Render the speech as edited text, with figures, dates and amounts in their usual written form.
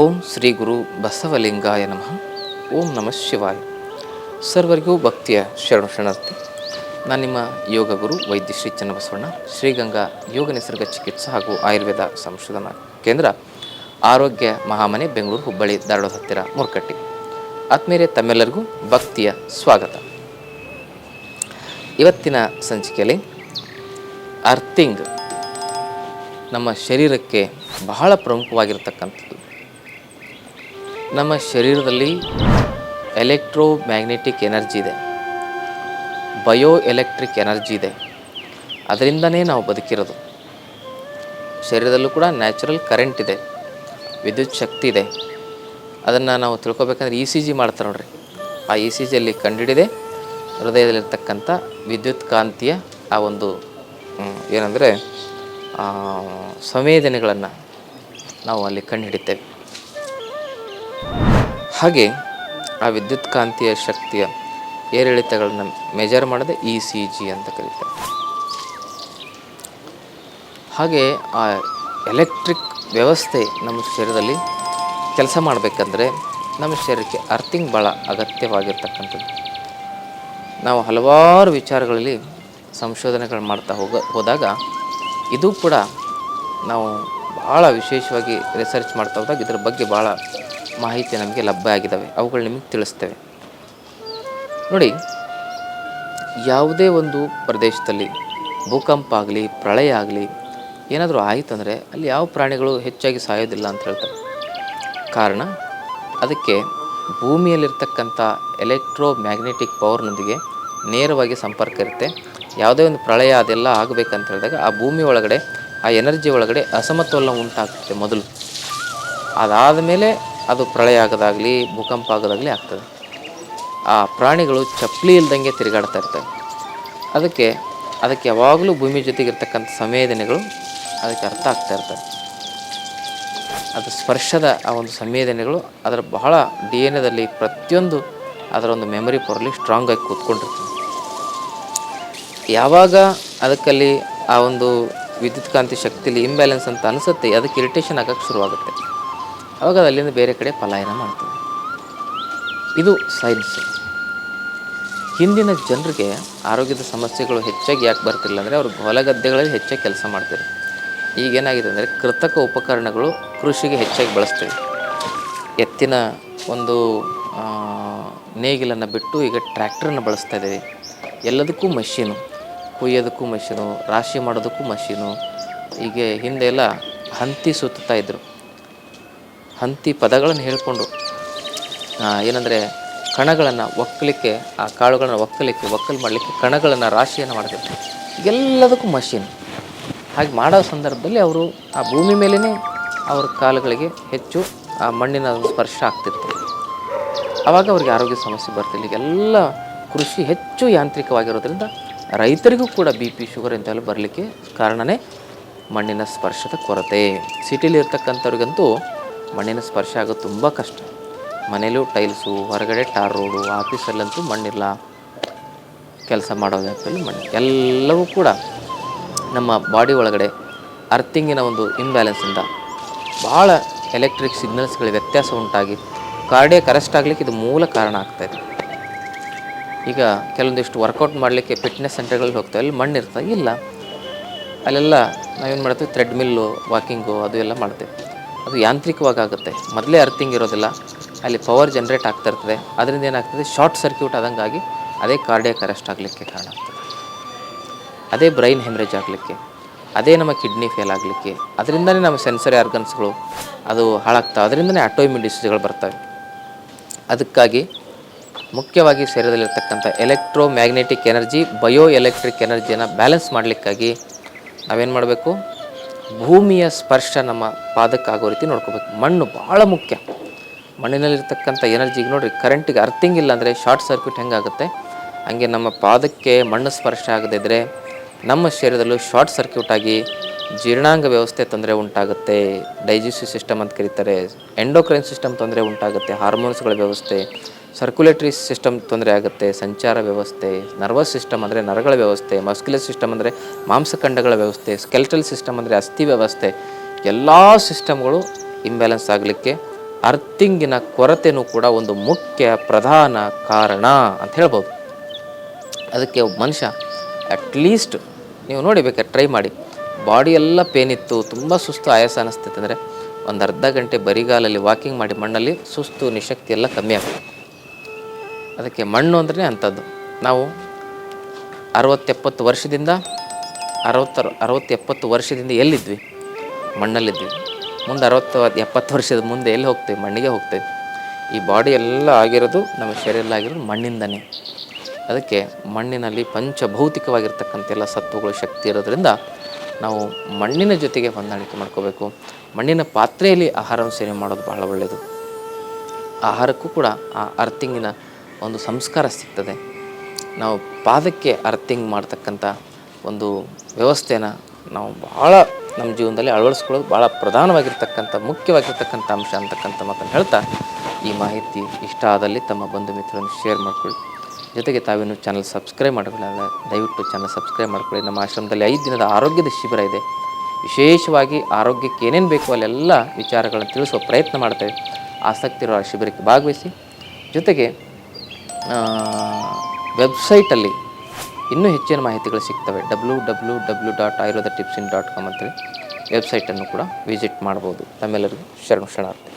ಓಂ ಶ್ರೀ ಗುರು ಬಸವಲಿಂಗಾಯ ನಮಃ. ಓಂ ನಮಃ ಶಿವಾಯ. ಸರ್ವರಿಗೂ ಭಕ್ತಿಯ ಶರಣಾರ್ಥಿ. ನಾನು ನಿಮ್ಮ ಯೋಗ ಗುರು ವೈದ್ಯ ಶ್ರೀ ಚನ್ನಬಸವಣ್ಣ, ಶ್ರೀಗಂಗಾ ಯೋಗ ನಿಸರ್ಗ ಚಿಕಿತ್ಸಾ ಹಾಗೂ ಆಯುರ್ವೇದ ಸಂಶೋಧನಾ ಕೇಂದ್ರ, ಆರೋಗ್ಯ ಮಹಾಮನೆ, ಬೆಂಗಳೂರು, ಹುಬ್ಬಳ್ಳಿ, ಧಾರವಾಡ ಹತ್ತಿರ, ಮೂರ್ಕಟ್ಟಿ. ಆತ್ಮೀಯರೇ, ತಮ್ಮೆಲ್ಲರಿಗೂ ಭಕ್ತಿಯ ಸ್ವಾಗತ. ಇವತ್ತಿನ ಸಂಚಿಕೆಯಲ್ಲಿ ಅರ್ಥಿಂಗ್ ನಮ್ಮ ಶರೀರಕ್ಕೆ ಬಹಳ ಪ್ರಮುಖವಾಗಿರ್ತಕ್ಕಂಥದ್ದು. ನಮ್ಮ ಶರೀರದಲ್ಲಿ ಎಲೆಕ್ಟ್ರೋಮ್ಯಾಗ್ನೆಟಿಕ್ ಎನರ್ಜಿ ಇದೆ, ಬಯೋ ಎಲೆಕ್ಟ್ರಿಕ್ ಎನರ್ಜಿ ಇದೆ. ಅದರಿಂದನೇ ನಾವು ಬದುಕಿರೋದು. ಶರೀರದಲ್ಲೂ ಕೂಡ ನ್ಯಾಚುರಲ್ ಕರೆಂಟ್ ಇದೆ, ವಿದ್ಯುತ್ ಶಕ್ತಿ ಇದೆ. ಅದನ್ನು ನಾವು ತಿಳ್ಕೊಬೇಕಂದ್ರೆ ECG ಮಾಡ್ತಾರೆ ನೋಡ್ರಿ. ಆ ECGಯಲ್ಲಿ ಕಂಡುಹಿಡಿದೆ ಹೃದಯದಲ್ಲಿರ್ತಕ್ಕಂಥ ವಿದ್ಯುತ್ ಕಾಂತಿಯ ಆ ಒಂದು ಏನಂದರೆ ಸಂವೇದನೆಗಳನ್ನು ನಾವು ಅಲ್ಲಿ ಕಂಡುಹಿಡಿತೇವೆ. ಹಾಗೆ ಆ ವಿದ್ಯುತ್ ಕಾಂತಿಯ ಶಕ್ತಿಯ ಏರಿಳಿತಗಳನ್ನು ಮೆಜರ್ ಮಾಡೋದೇ ECG ಅಂತ ಕರೀತಾರೆ. ಹಾಗೆ ಆ ಎಲೆಕ್ಟ್ರಿಕ್ ವ್ಯವಸ್ಥೆ ನಮ್ಮ ಶರೀರದಲ್ಲಿ ಕೆಲಸ ಮಾಡಬೇಕಂದ್ರೆ ನಮ್ಮ ಶರೀರಕ್ಕೆ ಅರ್ಥಿಂಗ್ ಭಾಳ ಅಗತ್ಯವಾಗಿರ್ತಕ್ಕಂಥದ್ದು. ನಾವು ಹಲವಾರು ವಿಚಾರಗಳಲ್ಲಿ ಸಂಶೋಧನೆಗಳು ಮಾಡ್ತಾ ಹೋದಾಗ ಇದು ಕೂಡ ನಾವು ಭಾಳ ವಿಶೇಷವಾಗಿ ರಿಸರ್ಚ್ ಮಾಡ್ತಾ ಹೋದಾಗ ಇದರ ಬಗ್ಗೆ ಭಾಳ ಮಾಹಿತಿ ನಮಗೆ ಲಭ್ಯ ಆಗಿದ್ದಾವೆ. ಅವುಗಳು ನಿಮಗೆ ತಿಳಿಸ್ತೇವೆ. ನೋಡಿ, ಯಾವುದೇ ಒಂದು ಪ್ರದೇಶದಲ್ಲಿ ಭೂಕಂಪ ಆಗಲಿ, ಪ್ರಳಯ ಆಗಲಿ, ಏನಾದರೂ ಆಯಿತಂದರೆ ಅಲ್ಲಿ ಯಾವ ಪ್ರಾಣಿಗಳು ಹೆಚ್ಚಾಗಿ ಸಾಯೋದಿಲ್ಲ ಅಂತ ಹೇಳ್ತಾರೆ. ಕಾರಣ, ಅದಕ್ಕೆ ಭೂಮಿಯಲ್ಲಿರ್ತಕ್ಕಂಥ ಎಲೆಕ್ಟ್ರೋಮ್ಯಾಗ್ನೆಟಿಕ್ ಪವರ್ನೊಂದಿಗೆ ನೇರವಾಗಿ ಸಂಪರ್ಕ ಇರುತ್ತೆ. ಯಾವುದೇ ಒಂದು ಪ್ರಳಯ ಅದೆಲ್ಲ ಆಗಬೇಕಂತ ಹೇಳಿದಾಗ ಆ ಭೂಮಿ ಒಳಗಡೆ, ಆ ಎನರ್ಜಿ ಒಳಗಡೆ ಅಸಮತೋಲನ ಉಂಟಾಗ್ತದೆ ಮೊದಲು. ಅದಾದ ಮೇಲೆ ಅದು ಪ್ರಳಯ ಆಗೋದಾಗಲಿ, ಭೂಕಂಪ ಆಗೋದಾಗಲಿ ಆಗ್ತದೆ. ಆ ಪ್ರಾಣಿಗಳು ಚಪ್ಪಲಿ ಇಲ್ದಂಗೆ ತಿರುಗಾಡ್ತಾ ಇರ್ತವೆ. ಅದಕ್ಕೆ ಯಾವಾಗಲೂ ಭೂಮಿ ಜೊತೆಗಿರ್ತಕ್ಕಂಥ ಸಂವೇದನೆಗಳು ಅದಕ್ಕೆ ಅರ್ಥ ಆಗ್ತಾ ಇರ್ತವೆ. ಅದು ಸ್ಪರ್ಶದ ಆ ಒಂದು ಸಂವೇದನೆಗಳು ಅದರ ಬಹಳ DNA ಪ್ರತಿಯೊಂದು ಅದರ ಒಂದು ಮೆಮೊರಿ ಪವರಲ್ಲಿ ಸ್ಟ್ರಾಂಗ್ ಆಗಿ ಕೂತ್ಕೊಂಡಿರ್ತದೆ. ಯಾವಾಗ ಅದಕ್ಕಲ್ಲಿ ಆ ಒಂದು ವಿದ್ಯುತ್ ಕಾಂತಿ ಶಕ್ತಿಲಿ ಇಂಬ್ಯಾಲೆನ್ಸ್ ಅಂತ ಅನಿಸುತ್ತೆ, ಅದಕ್ಕೆ ಇರಿಟೇಷನ್ ಆಗೋಕ್ಕೆ ಶುರುವಾಗುತ್ತೆ. ಆವಾಗ ಅದು ಅಲ್ಲಿಂದ ಬೇರೆ ಕಡೆ ಪಲಾಯನ ಮಾಡ್ತದೆ. ಇದು ಸೈನ್ಸು. ಹಿಂದಿನ ಜನರಿಗೆ ಆರೋಗ್ಯದ ಸಮಸ್ಯೆಗಳು ಹೆಚ್ಚಾಗಿ ಯಾಕೆ ಬರ್ತಿಲ್ಲ ಅಂದರೆ ಅವರು ಹೊಲಗದ್ದೆಗಳಲ್ಲಿ ಹೆಚ್ಚಾಗಿ ಕೆಲಸ ಮಾಡ್ತಾರೆ. ಈಗೇನಾಗಿದೆ ಅಂದರೆ ಕೃತಕ ಉಪಕರಣಗಳು ಕೃಷಿಗೆ ಹೆಚ್ಚಾಗಿ ಬಳಸ್ತೀವಿ. ಎತ್ತಿನ ಒಂದು ನೇಗಿಲನ್ನು ಬಿಟ್ಟು ಈಗ ಟ್ರ್ಯಾಕ್ಟರನ್ನು ಬಳಸ್ತಾ ಇದ್ದೀವಿ. ಎಲ್ಲದಕ್ಕೂ ಮಷೀನು, ಕುಯ್ಯೋದಕ್ಕೂ ಮಷೀನು, ರಾಶಿ ಮಾಡೋದಕ್ಕೂ ಮಷೀನು. ಈಗ ಹಿಂದೆ ಎಲ್ಲ ಹಂತಿ ಸುತ್ತಾ ಇದ್ದರು. ಹಂತಿ ಪದಗಳನ್ನು ಹೇಳಿಕೊಂಡು ಏನಂದರೆ ಕಣಗಳನ್ನು ಒಕ್ಕಲಿಕ್ಕೆ, ಆ ಕಾಳುಗಳನ್ನು ಒಕ್ಕಲು ಮಾಡಲಿಕ್ಕೆ ಕಣಗಳನ್ನು ರಾಶಿಯನ್ನು ಮಾಡ್ತಿರ್ತಾರೆ. ಎಲ್ಲದಕ್ಕೂ ಮಷೀನ್. ಹಾಗೆ ಮಾಡೋ ಸಂದರ್ಭದಲ್ಲಿ ಅವರು ಆ ಭೂಮಿ ಮೇಲೇ ಅವ್ರ ಕಾಲುಗಳಿಗೆ ಹೆಚ್ಚು ಆ ಮಣ್ಣಿನ ಸ್ಪರ್ಶ ಆಗ್ತಿರ್ತದೆ. ಆವಾಗ ಅವ್ರಿಗೆ ಆರೋಗ್ಯ ಸಮಸ್ಯೆ ಬರ್ತಿಲ್ಲ. ಈಗೆಲ್ಲ ಕೃಷಿ ಹೆಚ್ಚು ಯಾಂತ್ರಿಕವಾಗಿರೋದ್ರಿಂದ ರೈತರಿಗೂ ಕೂಡ BP, ಶುಗರ್ ಇಂಥವೆಲ್ಲ ಬರಲಿಕ್ಕೆ ಕಾರಣವೇ ಮಣ್ಣಿನ ಸ್ಪರ್ಶದ ಕೊರತೆ. ಸಿಟಿಲಿ ಇರ್ತಕ್ಕಂಥವ್ರಿಗಂತೂ ಮಣ್ಣಿನ ಸ್ಪರ್ಶ ಆಗೋದು ತುಂಬ ಕಷ್ಟ. ಮನೇಲೂ ಟೈಲ್ಸು, ಹೊರಗಡೆ ಟಾರ್ ರೋಡು, ಆಫೀಸಲ್ಲಂತೂ ಮಣ್ಣಿಲ್ಲ, ಕೆಲಸ ಮಾಡೋ ಜಾಗದಲ್ಲಿ ಮಣ್ಣು. ಎಲ್ಲವೂ ಕೂಡ ನಮ್ಮ ಬಾಡಿ ಒಳಗಡೆ ಅರ್ಥಿಂಗಿನ ಒಂದು ಇಂಬ್ಯಾಲೆನ್ಸಿಂದ ಭಾಳ ಎಲೆಕ್ಟ್ರಿಕ್ ಸಿಗ್ನಲ್ಸ್ಗಳ ವ್ಯತ್ಯಾಸ ಉಂಟಾಗಿ ಕಾರ್ಡಿಯಾಕ್ ಅರೆಸ್ಟ್ ಆಗಲಿಕ್ಕೆ ಇದು ಮೂಲ ಕಾರಣ ಆಗ್ತಾಯಿದೆ. ಈಗ ಕೆಲವೊಂದಿಷ್ಟು ವರ್ಕೌಟ್ ಮಾಡಲಿಕ್ಕೆ ಫಿಟ್ನೆಸ್ ಸೆಂಟರ್ಗಳಿಗೆ ಹೋಗ್ತೇವೆ, ಅಲ್ಲಿ ಮಣ್ಣು ಇರ್ತದೆ ಇಲ್ಲ. ಅಲ್ಲೆಲ್ಲ ನಾವೇನು ಮಾಡ್ತೀವಿ, ಥ್ರೆಡ್ಮಿಲ್ಲು, ವಾಕಿಂಗು ಅದು ಎಲ್ಲ ಮಾಡ್ತೇವೆ. ಅದು ಯಾಂತ್ರಿಕವಾಗಿ ಆಗುತ್ತೆ. ಮೊದಲೇ ಅರ್ಥಿಂಗ್ ಇರೋದಿಲ್ಲ, ಅಲ್ಲಿ ಪವರ್ ಜನ್ರೇಟ್ ಆಗ್ತಾ ಇರ್ತದೆ. ಅದರಿಂದ ಏನಾಗ್ತದೆ, ಶಾರ್ಟ್ ಸರ್ಕ್ಯೂಟ್ ಆದಂಗಾಗಿ ಅದೇ ಕಾರ್ಡಿಯಾಕ್ ಅರೆಸ್ಟ್ ಆಗಲಿಕ್ಕೆ ಕಾರಣ ಆಗ್ತದೆ. ಅದೇ ಬ್ರೈನ್ ಹೆಮ್ರೇಜ್ ಆಗಲಿಕ್ಕೆ, ಅದೇ ನಮ್ಮ ಕಿಡ್ನಿ ಫೇಲ್ ಆಗಲಿಕ್ಕೆ, ಅದರಿಂದನೇ ನಮ್ಮ ಸೆನ್ಸರಿ ಆರ್ಗನ್ಸ್ಗಳು ಅದು ಹಾಳಾಗ್ತವೆ. ಅದರಿಂದನೇ ಆಟೋಇಮ್ಯೂನ್ ಡಿಸೀಸ್ಗಳು ಬರ್ತವೆ. ಅದಕ್ಕಾಗಿ ಮುಖ್ಯವಾಗಿ ಶರೀರದಲ್ಲಿರ್ತಕ್ಕಂಥ ಎಲೆಕ್ಟ್ರೋಮ್ಯಾಗ್ನೆಟಿಕ್ ಎನರ್ಜಿ, ಬಯೋ ಎಲೆಕ್ಟ್ರಿಕ್ ಎನರ್ಜಿಯನ್ನು ಬ್ಯಾಲೆನ್ಸ್ ಮಾಡಲಿಕ್ಕಾಗಿ ನಾವೇನು ಮಾಡಬೇಕು, ಭೂಮಿಯ ಸ್ಪರ್ಶ ನಮ್ಮ ಪಾದಕ್ಕಾಗೋ ರೀತಿ ನೋಡ್ಕೋಬೇಕು. ಮಣ್ಣು ಭಾಳ ಮುಖ್ಯ. ಮಣ್ಣಿನಲ್ಲಿರ್ತಕ್ಕಂಥ ಎನರ್ಜಿಗೆ ನೋಡಿರಿ, ಕರೆಂಟಿಗೆ ಅರ್ಥಿಂಗ್ ಇಲ್ಲ ಅಂದರೆ ಶಾರ್ಟ್ ಸರ್ಕ್ಯೂಟ್ ಹೆಂಗಾಗುತ್ತೆ, ಹಾಗೆ ನಮ್ಮ ಪಾದಕ್ಕೆ ಮಣ್ಣು ಸ್ಪರ್ಶ ಆಗದಿದ್ದರೆ ನಮ್ಮ ಶರೀರದಲ್ಲೂ ಶಾರ್ಟ್ ಸರ್ಕ್ಯೂಟ್ ಆಗಿ ಜೀರ್ಣಾಂಗ ವ್ಯವಸ್ಥೆ ತೊಂದರೆ ಉಂಟಾಗುತ್ತೆ. ಡೈಜೆಸ್ಟಿವ್ ಸಿಸ್ಟಮ್ ಅಂತ ಕರೀತಾರೆ. ಎಂಡೋಕ್ರೈನ್ ಸಿಸ್ಟಮ್ ತೊಂದರೆ ಉಂಟಾಗುತ್ತೆ. ಹಾರ್ಮೋನ್ಸ್ಗಳ ವ್ಯವಸ್ಥೆ, ಸರ್ಕ್ಯುಲೇಟರಿ ಸಿಸ್ಟಮ್ ತೊಂದರೆ ಆಗುತ್ತೆ. ಸಂಚಾರ ವ್ಯವಸ್ಥೆ, ನರ್ವಸ್ ಸಿಸ್ಟಮ್ ಅಂದರೆ ನರಗಳ ವ್ಯವಸ್ಥೆ, ಮಸ್ಕ್ಯುಲರ್ ಸಿಸ್ಟಮ್ ಅಂದರೆ ಮಾಂಸಖಂಡಗಳ ವ್ಯವಸ್ಥೆ, ಸ್ಕೆಲ್ಟಲ್ ಸಿಸ್ಟಮ್ ಅಂದರೆ ಅಸ್ಥಿ ವ್ಯವಸ್ಥೆ, ಎಲ್ಲ ಸಿಸ್ಟಮ್ಗಳು ಇಂಬ್ಯಾಲೆನ್ಸ್ ಆಗಲಿಕ್ಕೆ ಅರ್ಥಿಂಗಿನ ಕೊರತೆಯೂ ಕೂಡ ಒಂದು ಮುಖ್ಯ ಪ್ರಧಾನ ಕಾರಣ ಅಂತ ಹೇಳ್ಬೋದು. ಅದಕ್ಕೆ ಒಬ್ಬ ಮನುಷ್ಯ ಅಟ್ಲೀಸ್ಟ್ ನೀವು ನೋಡಿ ಬೇಕಾದ್ರೆ ಟ್ರೈ ಮಾಡಿ, ಬಾಡಿ ಎಲ್ಲ ಪೇನಿತ್ತು, ತುಂಬ ಸುಸ್ತು ಆಯಾಸ ಅನ್ನಿಸ್ತೈತೆ ಅಂದರೆ ಒಂದು ಅರ್ಧ ಗಂಟೆ ಬರಿಗಾಲಲ್ಲಿ ವಾಕಿಂಗ್ ಮಾಡಿ ಮಣ್ಣಲ್ಲಿ ಸುಸ್ತು ನಿಶಕ್ತಿ ಎಲ್ಲ ಕಮ್ಮಿ ಆಗ್ತದೆ. ಅದಕ್ಕೆ ಮಣ್ಣು ಅಂದ್ರೆ ಅಂಥದ್ದು. ನಾವು 60-70 ವರ್ಷದಿಂದ 60-70 ವರ್ಷದಿಂದ ಎಲ್ಲಿದ್ವಿ? ಮಣ್ಣಲ್ಲಿದ್ವಿ. ಮುಂದೆ 60-70 ವರ್ಷದ ಮುಂದೆ ಎಲ್ಲಿ ಹೋಗ್ತೇವೆ? ಮಣ್ಣಿಗೆ ಹೋಗ್ತೇವೆ. ಈ ಬಾಡಿ ಎಲ್ಲ ಆಗಿರೋದು, ನಮ್ಮ ಶರೀರ ಆಗಿರೋದು ಮಣ್ಣಿಂದನೇ. ಅದಕ್ಕೆ ಮಣ್ಣಿನಲ್ಲಿ ಪಂಚಭೌತಿಕವಾಗಿರ್ತಕ್ಕಂಥ ಎಲ್ಲ ಸತ್ವಗಳು ಶಕ್ತಿ ಇರೋದ್ರಿಂದ ನಾವು ಮಣ್ಣಿನ ಜೊತೆಗೆ ಹೊಂದಾಣಿಕೆ ಮಾಡ್ಕೋಬೇಕು. ಮಣ್ಣಿನ ಪಾತ್ರೆಯಲ್ಲಿ ಆಹಾರವನ್ನು ಸೇವನೆ ಮಾಡೋದು ಬಹಳ ಒಳ್ಳೆಯದು. ಆಹಾರಕ್ಕೂ ಕೂಡ ಆ ಅರ್ಥಿಂಗಿನ ಒಂದು ಸಂಸ್ಕಾರ ಸಿಗ್ತದೆ. ನಾವು ಪಾದಕ್ಕೆ ಅರ್ಥಿಂಗ್ ಮಾಡ್ತಕ್ಕಂಥ ಒಂದು ವ್ಯವಸ್ಥೆನ ನಾವು ಭಾಳ ನಮ್ಮ ಜೀವನದಲ್ಲಿ ಅಳವಡಿಸ್ಕೊಳ್ಳೋದು ಭಾಳ ಪ್ರಧಾನವಾಗಿರ್ತಕ್ಕಂಥ ಮುಖ್ಯವಾಗಿರ್ತಕ್ಕಂಥ ಅಂಶ ಅಂತಕ್ಕಂಥ ಮಾತನ್ನು ಹೇಳ್ತಾ, ಈ ಮಾಹಿತಿ ಇಷ್ಟ ಆದಲ್ಲಿ ತಮ್ಮ ಬಂಧು ಮಿತ್ರರನ್ನು ಶೇರ್ ಮಾಡ್ಕೊಳ್ಳಿ. ಜೊತೆಗೆ ತಾವೇನು ಚಾನಲ್ ಸಬ್ಸ್ಕ್ರೈಬ್ ಮಾಡ್ಕೊಳ್ಳಿ, ದಯವಿಟ್ಟು ಚಾನಲ್ ಸಬ್ಸ್ಕ್ರೈಬ್ ಮಾಡ್ಕೊಳ್ಳಿ. ನಮ್ಮ ಆಶ್ರಮದಲ್ಲಿ 5 ದಿನದ ಆರೋಗ್ಯದ ಶಿಬಿರ ಇದೆ. ವಿಶೇಷವಾಗಿ ಆರೋಗ್ಯಕ್ಕೆ ಏನೇನು ಬೇಕು ಅಲ್ಲೆಲ್ಲ ವಿಚಾರಗಳನ್ನು ತಿಳಿಸುವ ಪ್ರಯತ್ನ ಮಾಡ್ತೇವೆ. ಆಸಕ್ತಿ ಇರೋ ಆ ಶಿಬಿರಕ್ಕೆ ಭಾಗವಹಿಸಿ. ಜೊತೆಗೆ ವೆಬ್ಸೈಟಲ್ಲಿ ಇನ್ನೂ ಹೆಚ್ಚಿನ ಮಾಹಿತಿಗಳು ಸಿಗ್ತವೆ. www.ayurvedatips.com ಅಂತೇಳಿ ವೆಬ್ಸೈಟನ್ನು ಕೂಡ ವಿಸಿಟ್ ಮಾಡ್ಬೋದು. ತಮ್ಮೆಲ್ಲರಿಗೂ ಶರಣಾರ್ಥಿ.